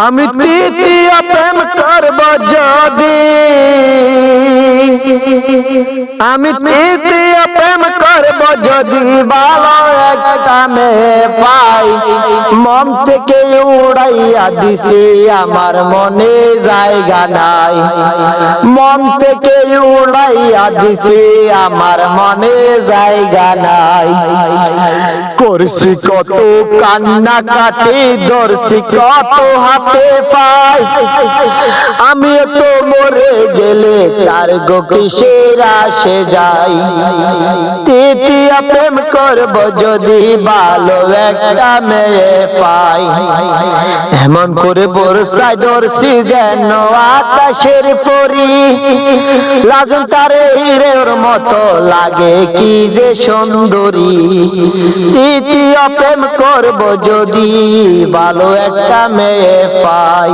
আমি তৃতীয় প্রেম করব যদি, আমি তৃতীয় প্রেম করব যদি ভালো একটা মেয়ে পাই। মন থেকে উড়াইয়া দিছি আমার মনে জায়গা নাই, মন থেকে উড়াইয়া দিছি আমার মনে জায়গা নাই। করছি কত কান্না কাটি, ধরছি কত হাতে পাই, আমি তো মরে গেলে তার গো কিসের আসে যাই। তৃতীয় প্রেম করব যদি ভালো একটা মেয়ে পাই। এমন করে বর্ষায় ধরছি যেন আকাশের পরি, লাজন তারে হিরের মতো লাগে কি যে সুন্দরী। তৃতীয় প্রেম করব যদি ভালো একটা মেয়ে পাই।